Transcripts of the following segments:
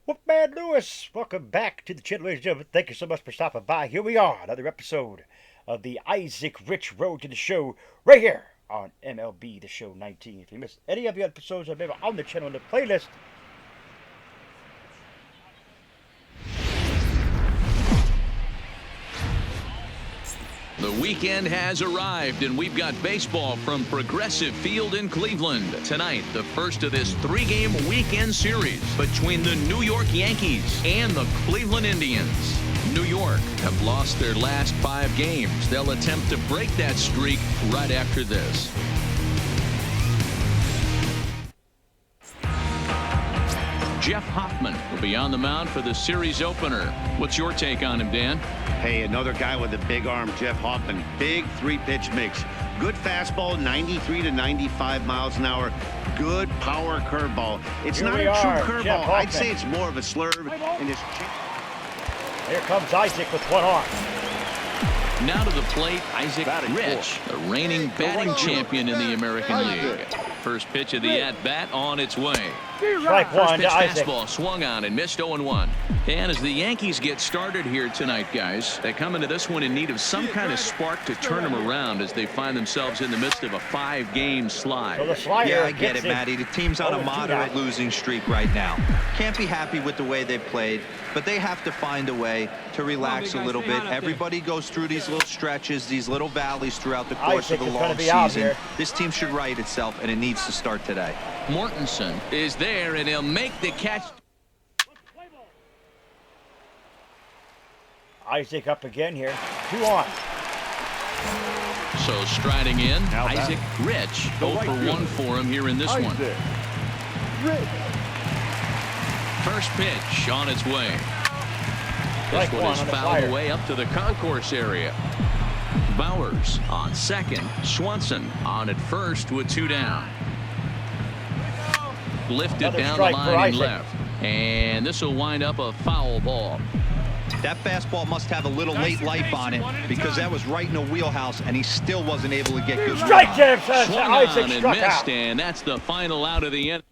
Wolfman Lewis, welcome back to the channel, ladies and gentlemen. Thank you so much for stopping by. Here we are, another episode of the Isaac Rich Road to the Show, right here on MLB The Show 19. If you missed any of the episodes available on the channel in the playlist, the weekend has arrived, and we've got baseball from Progressive Field in Cleveland. Tonight, the first of this three-game weekend series between the New York Yankees and the Cleveland Indians. New York have lost their last 5 games. They'll attempt to break that streak right after this. Jeff Hoffman will be on the mound for the series opener. What's your take on him, Dan? Hey, another guy with a big arm, Jeff Hoffman. Big 3-pitch mix. Good fastball, 93 to 95 miles an hour. Good power curveball. It's not a true curveball. I'd say it's more of a slurve. And here comes Isaac with one arm. Now to the plate, Isaac Rich, the reigning batting champion in the American League. First pitch of the at-bat on its way. Strike one to Isaac. Fastball swung on and missed 0-1. And as the Yankees get started here tonight, guys, they come into this one in need of some kind of spark to turn them around as they find themselves in the midst of a 5-game slide. Yeah, I get it, Matty. The team's on a moderate losing streak right now. Can't be happy with the way they played, but they have to find a way to relax a little bit. Everybody goes through these little stretches, these little valleys throughout the course of the long season. This team should right itself, and it needs to start today. Mortensen is there, and he'll make the catch. Isaac up again here. 2 on. So striding in, Isaac Rich. 0 for 1 for him here in this one. First pitch on its way. This one is fouled away up to the concourse area. Bowers on second. Swanson on at first with 2 down. Lifted down the line and left. And this will wind up a foul ball. That fastball must have a little late life on it because that was right in the wheelhouse, and he still wasn't able to get good. Strike him, Swung Isaac on and struck missed, out. and that's the final out of the inning.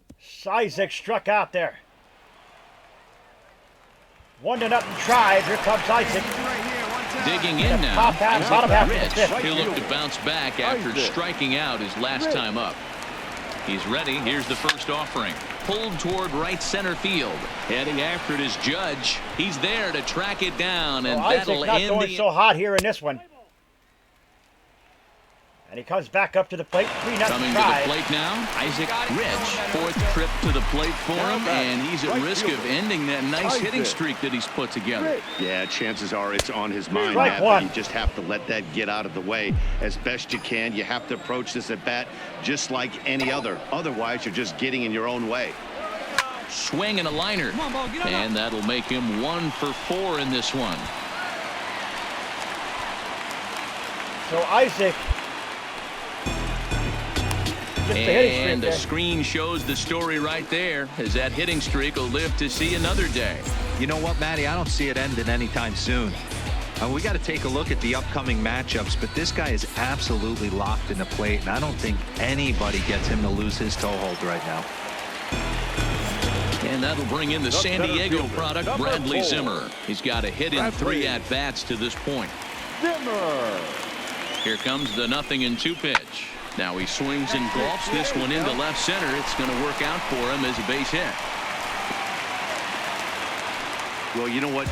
Isaac struck out there. 1-0 try. Here comes Isaac. Digging in now. Isaac Rich. He'll look to bounce back after striking out his last time up. He's ready. Here's the first offering. Pulled toward right center field. Heading after it is Judge. He's there to track it down, and that'll not end going the... so hot here in this one. And he comes back up to the plate. 3-0 Coming try. to the plate now, Isaac Rich. 4th trip to the plate for him, and he's at risk of ending that nice hitting streak that he's put together. yeah, chances are it's on his mind, Strike Matt, one. but you just have to let that get out of the way as best you can. You have to approach this at bat just like any other. Otherwise, you're just getting in your own way. Swing and a liner, and that'll make him 1 for 4 in this one. So Isaac. And the screen shows the story right there, as that hitting streak will live to see another day. You know what, Matty? I don't see it ending anytime soon. We got to take a look at the upcoming matchups, but this guy is absolutely locked in the plate, and I don't think anybody gets him to lose his toehold right now. And that'll bring in the San Diego product, Bradley Zimmer. He's got a hit in 3 at-bats to this point. Here comes the 0-2 pitch. Now he swings and golfs this one into left center. It's going to work out for him as a base hit. Well, you know what?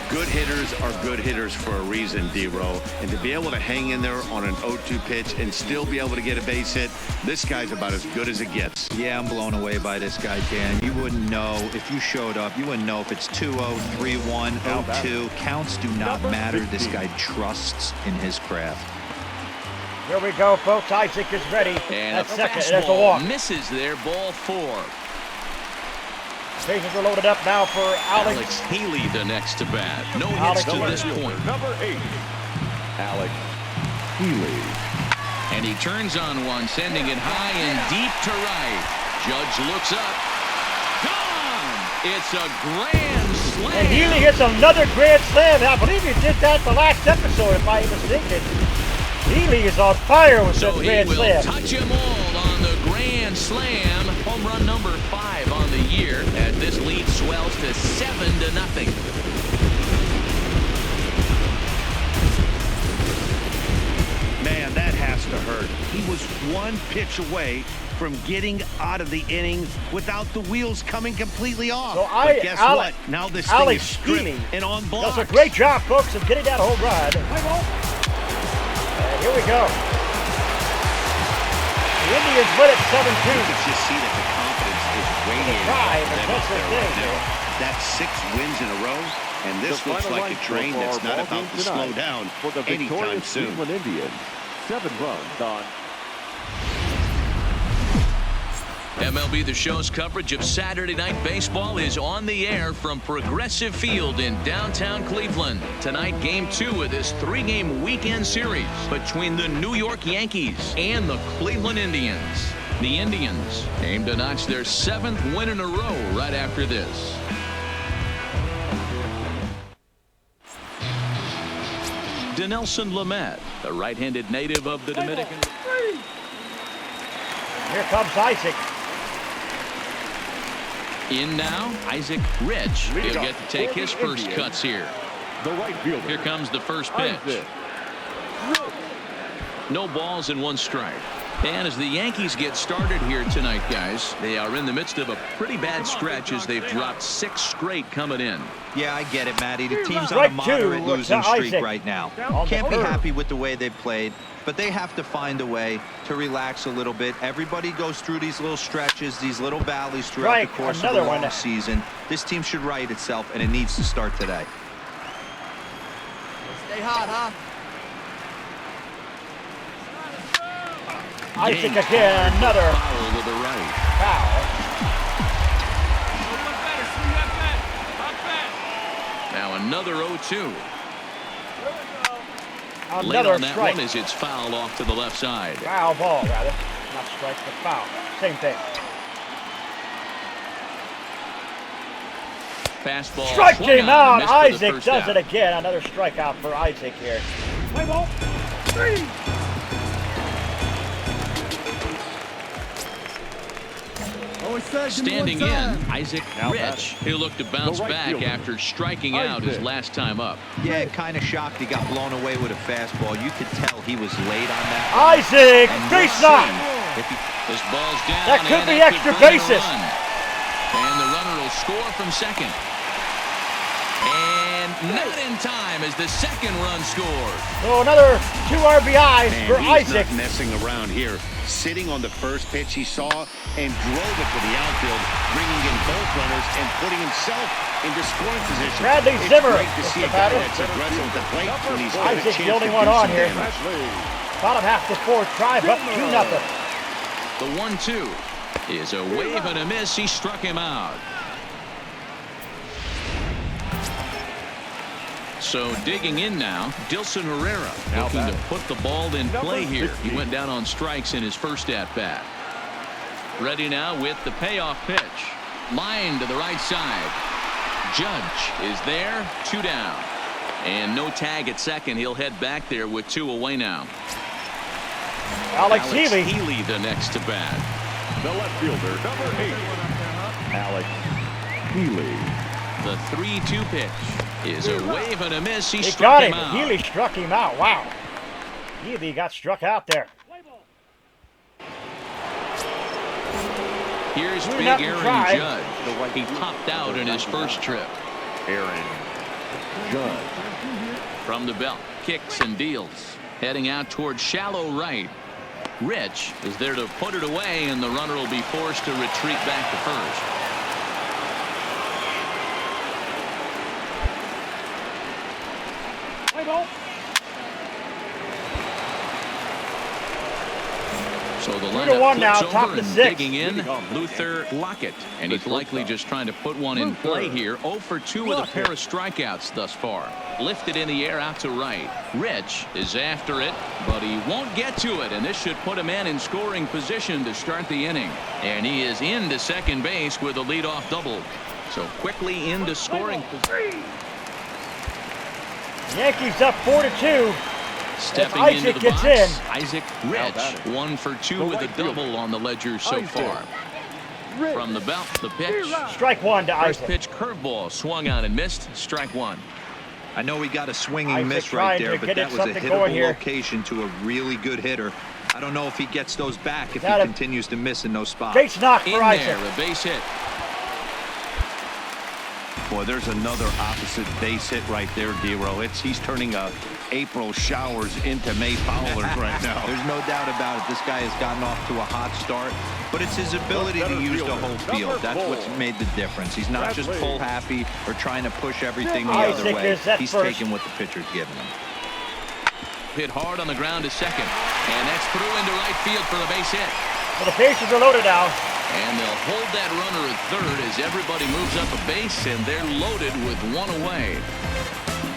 Good hitters are good hitters for a reason, D-Row. And to be able to hang in there on an 0-2 pitch and still be able to get a base hit, this guy's about as good as it gets. Yeah, I'm blown away by this guy, Dan. You wouldn't know if you showed up. You wouldn't know if it's 2-0, 3-1, 0-2. Counts do not matter. This guy trusts in his craft. Here we go, folks. Isaac is ready. And that's a second. That's a walk. Misses there. Ball 4. Bases are loaded up now for Alex Healy, the next to bat. No hits to this point. Number 8, Alex Healy. And he turns on one, sending it high and deep to right. Judge looks up. Gone! It's a grand slam. And Healy hits another grand slam. I believe he did that the last episode, if I ain't mistaken. Healy is on fire with that grand slam. So he will touch them all on the grand slam. Home run number 5 on the year at this This lead swells to 7-0. Man, that has to hurt. He was one pitch away from getting out of the inning without the wheels coming completely off. So but guess what? Now this thing is stripped and on blocks. Does a great job, folks, of getting that home run. And here we go. The Indians win it 7-2. You can just see that the confidence is radiating off them up there right now. That's 6 wins in a row, and this looks like a train that's not about to slow down for the anytime soon. Cleveland Indians. 7 runs on. MLB The Show's coverage of Saturday Night Baseball is on the air from Progressive Field in downtown Cleveland. Tonight, Game 2 of this 3-game weekend series between the New York Yankees and the Cleveland Indians. The Indians aim to notch their 7th win in a row right after this. Dinelson Lamet, the right-handed native of the Dominican. Here comes Isaac. In now, Isaac Rich. He'll get to take his first cuts here. The right fielder. Here comes the first pitch. No balls and 1 strike. And as the Yankees get started here tonight, guys, they are in the midst of a pretty bad stretch as they've dropped 6 straight coming in. Yeah, I get it, Matty. The team's on a moderate losing streak right now. Can't be happy with the way they played, but they have to find a way to relax a little bit. Everybody goes through these little stretches, these little valleys throughout the course of the long season. This team should right itself, and it needs to start today. Stay hot, huh? Isaac again, another foul to the right. foul. Now another 0-2. Late Another on that strike. one as it's fouled off to the left side. Foul ball, rather. Not strike, but foul. Same thing. Fastball. Strike swung him on out. and missed for the Isaac first does out. it again. Another strikeout for Isaac here. Play ball. 3. Standing in, Isaac Rich, who looked to bounce back after striking out his last time up. Yeah, kind of shocked he got blown away with a fastball. You could tell he was late on that. Isaac, base knock. This ball's down. That could be and extra could bring in a bases. run. And the runner will score from second. And not in time as the second run scores. So another 2 RBIs Man, for he's Isaac. not messing around here. Sitting on the first pitch he saw and drove it to the outfield, bringing in both runners and putting himself into scoring position. Bradley It's Zimmer, great to see a Mr. guy Batter. that's aggressive at the plate when he's got a Isaac's chance the only to one do on some here. damage. Bottom half the 4th, try, but 2-0. The 1-2 is a wave and a miss. He struck him out. So digging in now, Dilson Herrera looking to put the ball in play here. He went down on strikes in his first at-bat. Ready now with the payoff pitch. Line to the right side. Judge is there, 2 down. And no tag at second. He'll head back there with 2 away now. Alex Healy. Healy the next to bat. The left fielder, number 8. Alex Healy. The 3-2 pitch is a wave and a miss. He He struck got him him. out. Healy struck him out. Wow. Healy got struck out there. Here's big not Aaron try. Judge. He popped out in his first trip. Aaron Judge. From the belt, kicks and deals. Heading out towards shallow right. Rich is there to put it away, and the runner will be forced to retreat back to first. So the lineup 2-1 now, flips top over to and 6. digging in, Luther Lockett. And he's likely just trying to put one in play here. 0 for 2 with a pair of strikeouts thus far. Lifted in the air out to right. Rich is after it, but he won't get to it. And this should put a man in scoring position to start the inning. And he is into second base with a leadoff double. So quickly into scoring position. Yankees up 4-2. Stepping Isaac into the gets box, in. Isaac Rich, 1 for 2 with a double on the ledger so far. From the belt, the pitch. Strike one to First Isaac. pitch curveball swung on and missed. Strike one. I know he got a swinging Isaac miss trying right to there, but get that it was a something going hittable here. location to a really good hitter. I don't know if he gets those back if he Got him. continues to miss in those spots. Base knock In for Isaac. there, a base hit. Boy, there's another opposite base hit right there, D-Row. He's turning April showers into May fowlers right now. There's no doubt about it. This guy has gotten off to a hot start, but it's his ability to use the whole field. That's what's made the difference. He's not just pull happy or trying to push everything the other Isaac way. is at He's first. taking what the pitcher's giving him. Hit hard on the ground to second. And that's through into right field for the base hit. Well, the bases are loaded now. And they'll hold that runner at third as everybody moves up a base, and they're loaded with one away.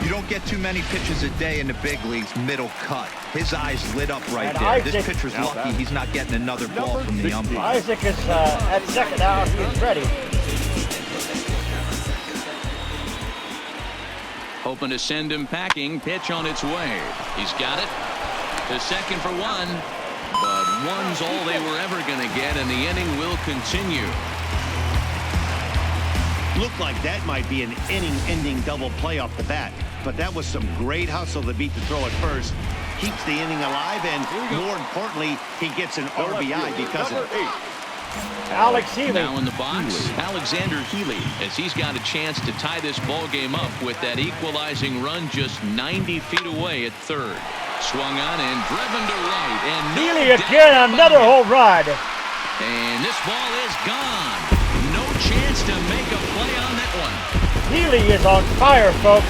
You don't get too many pitches a day in the big leagues middle cut. His eyes lit up right And there. Isaac, This pitcher's lucky he's not getting another ball from the umpire. Isaac is at second now. He is ready. Hoping to send him packing. Pitch on its way. He's got it. To second for one. But one's all they were ever going to get, and the inning will continue. Looked like that might be an inning-ending double play off the bat. But that was some great hustle to beat the throw at first. Keeps the inning alive, and more importantly, he gets an RBI because of it. Alex Healy. Now in the box, Alexander Healy, as he's got a chance to tie this ball game up with that equalizing run just 90 feet away at third. Swung on and driven to right. And no Healy doubt again, about another it. home run. And this ball is gone. No chance to make a play on that one. Healy is on fire, folks.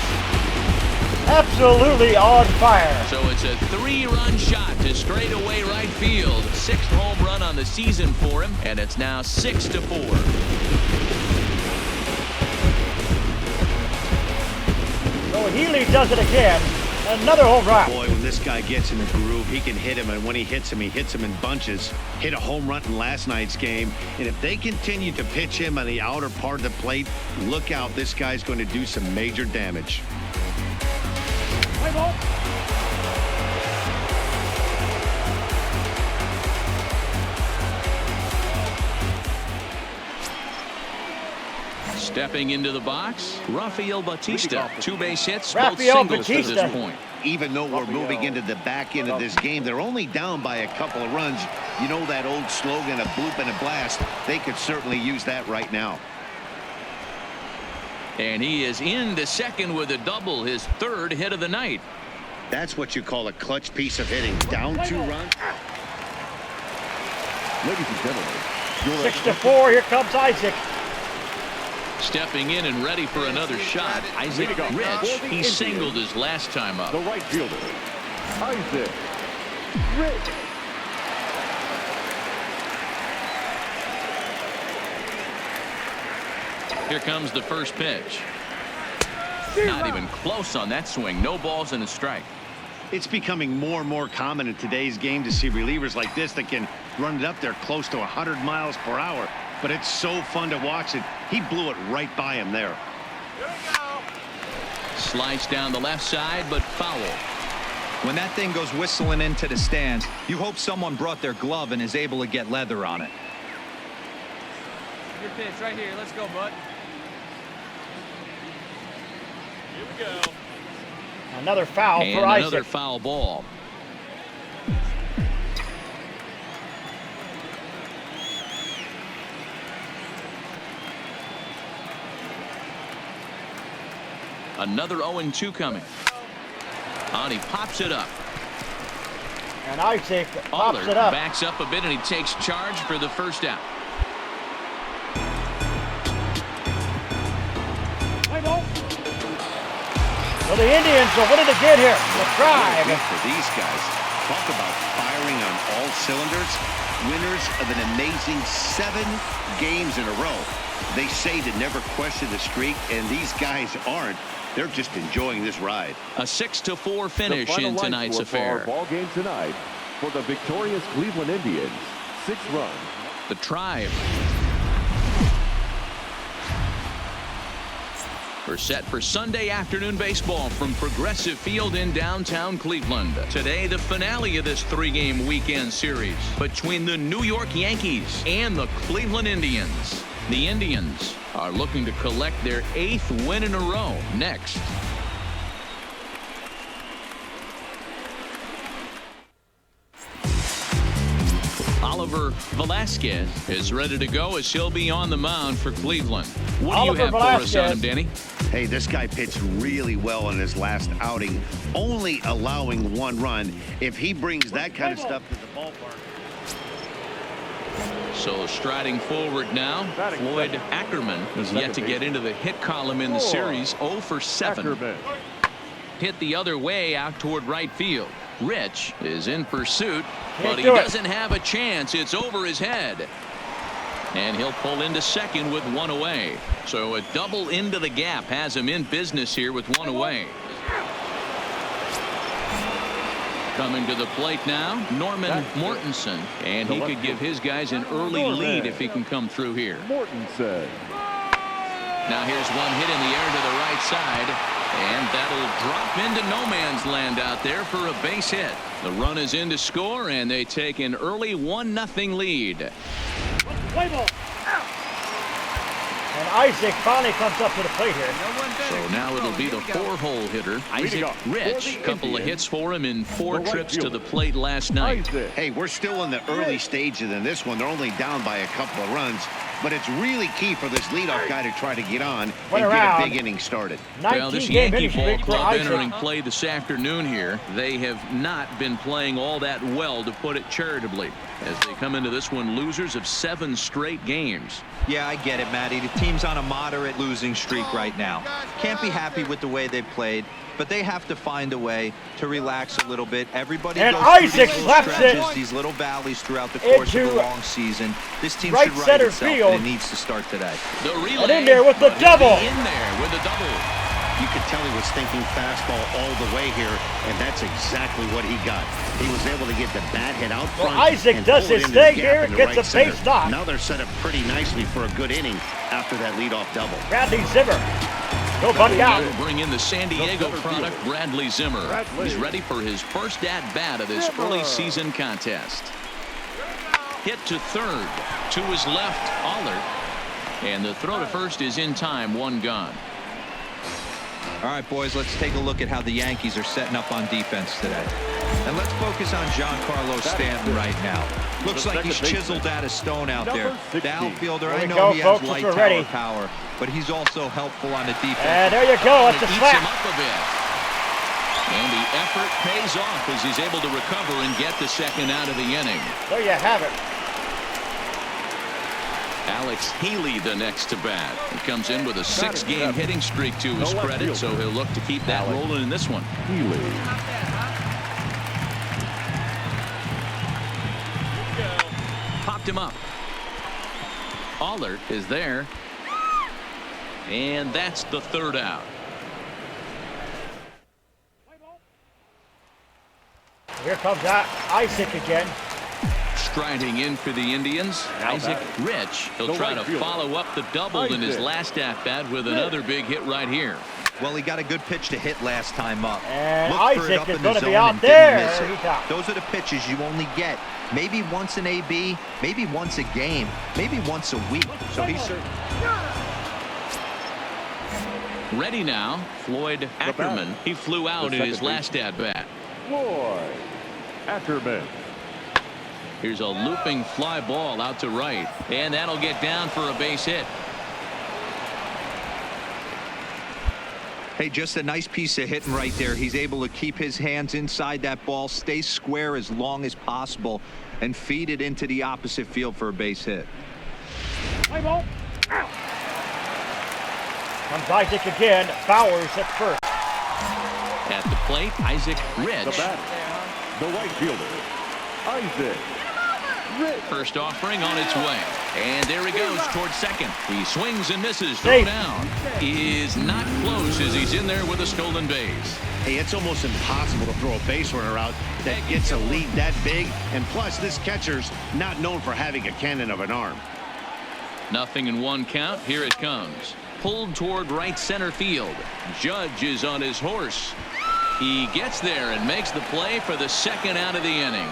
Absolutely on fire. So it's a 3-run shot to straightaway right field. 6th home run on the season for him, and it's now 6-4. So Healy does it again. Another home run. Boy, when this guy gets in the groove, he can hit him, and when he hits him in bunches. Hit a home run in last night's game, and if they continue to pitch him on the outer part of the plate, look out, this guy's going to do some major damage. Stepping into the box, Rafael Bautista. 2 base hits, both Rafael singles to Bautista. this point. Even though we're moving into the back end of this game, they're only down by a couple of runs. You know that old slogan, a bloop and a blast. They could certainly use that right now. And he is into second with a double, his 3rd hit of the night. That's what you call a clutch piece of hitting. Down 2 runs. Ladies and gentlemen, 6-4. Here comes Isaac. Stepping in and ready for another shot, Isaac Rich. He singled his last time up. the right fielder, Isaac Rich. Here comes the first pitch. Not even close on that swing. No balls and a strike. It's becoming more and more common in today's game to see relievers like this that can run it up there close to 100 miles per hour. But it's so fun to watch it. He blew it right by him there. Slides down the left side, but foul. When that thing goes whistling into the stands, you hope someone brought their glove and is able to get leather on it. Your pitch right here. Let's go, bud. Here we go. Another foul And for another Isaac. foul ball. Another 0-2 coming. And he pops it up. And Isaac pops Aller it up. backs up a bit, and he takes charge for the first out. So the Indians are winning to get here. The drive. Good for these guys. Talk about firing on all cylinders. Winners of an amazing 7 games in a row. They say to never question the streak, and these guys aren't. They're just enjoying this ride. A 6-4 finish in tonight's affair. Ball game tonight for the victorious Cleveland Indians. 6 runs. The Tribe. We're set for Sunday afternoon baseball from Progressive Field in downtown Cleveland. Today, the finale of this three-game weekend series between the New York Yankees and the Cleveland Indians. The Indians are looking to collect their 8th win in a row next. Oliver Velasquez is ready to go as he'll be on the mound for Cleveland. What do you have for us on him, Danny? Hey, this guy pitched really well in his last outing, only allowing 1 run. If he brings that kind of stuff to the ballpark. So striding forward now, Floyd Ackerman is yet to get into the hit column in the series. 0 for 7. Hit the other way out toward right field. Rich is in pursuit, but he doesn't have a chance. It's over his head. And he'll pull into second with 1 away. So a double into the gap has him in business here with 1 away. Coming to the plate now, Norman Mortensen. And he could give his guys an early lead if he can come through here. Mortensen. Now here's one hit in the air to the right side. And that'll drop into no man's land out there for a base hit. The run is in to score, and they take an early 1-0 lead. And Issac finally comes up to the plate here. So now it'll be the 4-hole hitter, Issac Rich. A couple of hits for him in 4 trips to the plate last night. Hey, we're still in the early stages in this one. They're only down by a couple of runs. But it's really key for this leadoff guy to try to get on and get a big inning started. Well, this Yankee ball club entering play this afternoon here, they have not been playing all that well, to put it charitably, as they come into this one losers of 7 straight games. Yeah, I get it, Matty. The team's on a moderate losing streak right now. Can't be happy with the way they played, but they have to find a way to relax a little bit. Everybody and goes Isaac through these left stretches, it these little valleys throughout the course of a long season. This team should right center itself, field. and it needs to start today. The relay, and in there with the double. In there with the double. You could tell he was thinking fastball all the way here, and that's exactly what he got. He was able to get the bat hit out front. Well, Isaac does his thing here, gets a base knock. Now they're set up pretty nicely for a good inning after that leadoff double. Bradley Zimmer. Go, buddy, out. We'll bring in the San Diego product, Bradley Zimmer. He's ready for his first at-bat of this early season contest. Hit to third. To his left, Allard. And the throw to first is in time, 1 gone. All right, boys, let's take a look at how the Yankees are setting up on defense today. And let's focus on Giancarlo Stanton right now. Looks like he's chiseled out a stone out there. The outfielder, I know he has light tower power, but he's also helpful on the defense. And there you go. That's the slap. Him up a bit. And the effort pays off as he's able to recover and get the second out of the inning. There you have it. Alex Healy the next to bat. He comes in with a 6-game hitting streak to his credit, so he'll look to keep that rolling in this one. Healy. Popped him up. Allard is there. And that's the 3rd out. Here comes Isaac again. Striding in for the Indians, Isaac Rich. He'll try to follow up the double in his last at-bat with another big hit right here. Well, he got a good pitch to hit last time up. And Looked for it Isaac up is in going the to be zone out and there. didn't miss it. Those are the pitches you only get maybe once an AB, maybe once a game, maybe once a week. So he's certainly ready now. Floyd Ackerman. He flew out in his last at-bat. Floyd Ackerman. Here's a looping fly ball out to right, and that'll get down for a base hit. Hey, just a nice piece of hitting right there. He's able to keep his hands inside that ball, stay square as long as possible, and feed it into the opposite field for a base hit. Comes Isaac again. Bowers at first. At the plate, Isaac Rich. The batter, the right fielder, Isaac Rich. First offering on its way. And there he goes towards second. He swings and misses. Throw down. Is not close as he's in there with a stolen base. Hey, it's almost impossible to throw a base runner out that gets a lead that big. And plus, this catcher's not known for having a cannon of an arm. 0-1 count. Here it comes. Pulled toward right center field. Judge is on his horse. He gets there and makes the play for the second out of the inning.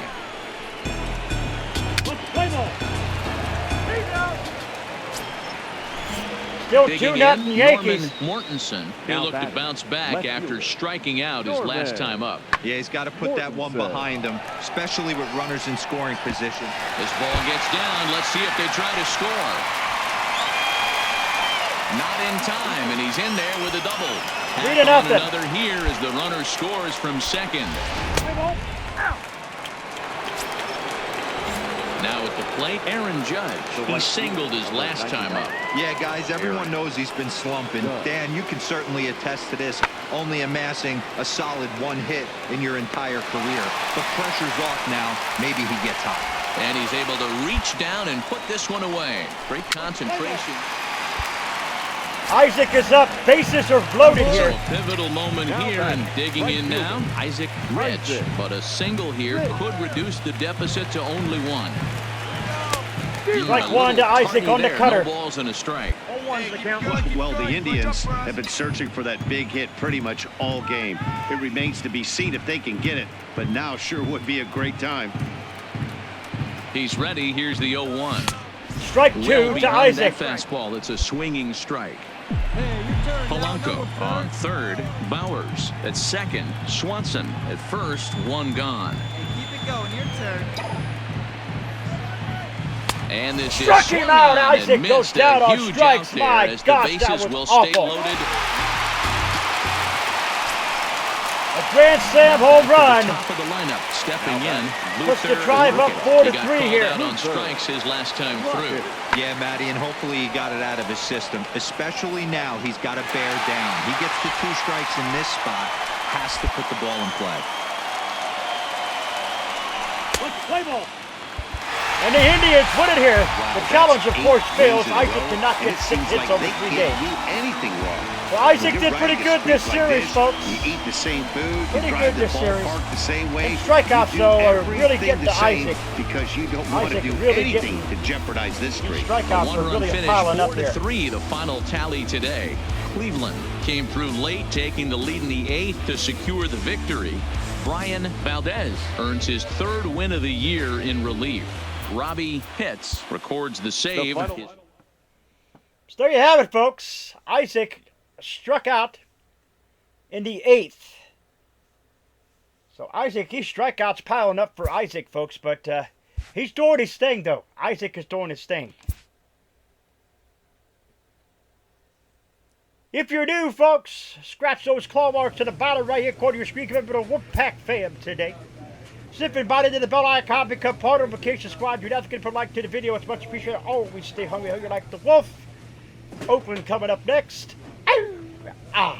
Still Digging 2-0 Yankees. Norman Mortensen, who looked to bounce back after striking out his last time up. Yeah, he's got to put that one behind him, especially with runners in scoring position. This ball gets down. Let's see if they try to score. Not in time, and he's in there with a double. 3-0. Another here as the runner scores from second. Now at the plate, Aaron Judge. He singled his last time up. Yeah, guys, everyone knows he's been slumping. Dan, you can certainly attest to this, only amassing a solid one hit in your entire career. The pressure's off now. Maybe he gets hot. And he's able to reach down and put this one away. Great concentration. Isaac is up. Bases are bloated So here. a pivotal moment here, and digging in now, Isaac Rich. But a single here could reduce the deficit to only one. Strike one to Isaac on the cutter. No balls and a strike. Well, the Indians have been searching for that big hit pretty much all game. It remains to be seen if they can get it, but now sure would be a great time. He's ready. Here's the 0-1. Strike two to Isaac. That fastball. It's a swinging strike. Polanco on third. Bowers at second. Swanson at first. One gone. Keep it going. Your turn. And this Struck is him swung out. on Isaac and goes missed. down A on huge strikes. out there My as gosh, the that bases was will stay awful. loaded. A grand slam home run. Top of the lineup, stepping in. Puts the Luther drive up Urquidy. 4-3 He got called here. out on strikes his last time through. Yeah, Matty, and hopefully he got it out of his system. Especially now, he's got to bear down. He gets the 2 strikes in this spot, has to put the ball in play. And the Indians win it here. The challenge, of course, fails. Isaac did not get 6 hits over 3 games. Do anything wrong. Well, Isaac did pretty good this series, folks. You eat the same food, Pretty you drive good the this series. ballpark the same way. And strikeouts, you do though, are really everything getting the to same Isaac. because you don't want to Isaac do really anything getting- to jeopardize this streak. Strikeouts are One-run really finish, piling up there. 4-3, the final tally today. Cleveland came through late, taking the lead in the 8th to secure the victory. Brian Valdez earns his 3rd win of the year in relief. Robbie Pitts records the save. So there you have it, folks. Isaac struck out in the 8th. So Isaac, his strikeouts piling up for Isaac, folks, but he's doing his thing, though. Isaac is doing his thing. If you're new, folks, scratch those claw marks to the bottom right here corner of your screen. Come up with a Wolfpack fam today. Snip and bite into the bell icon. Become part of the Vacation Squad. You're not going to put a like to the video. It's much appreciated. Always stay hungry like the wolf. Oakland coming up next. Ah.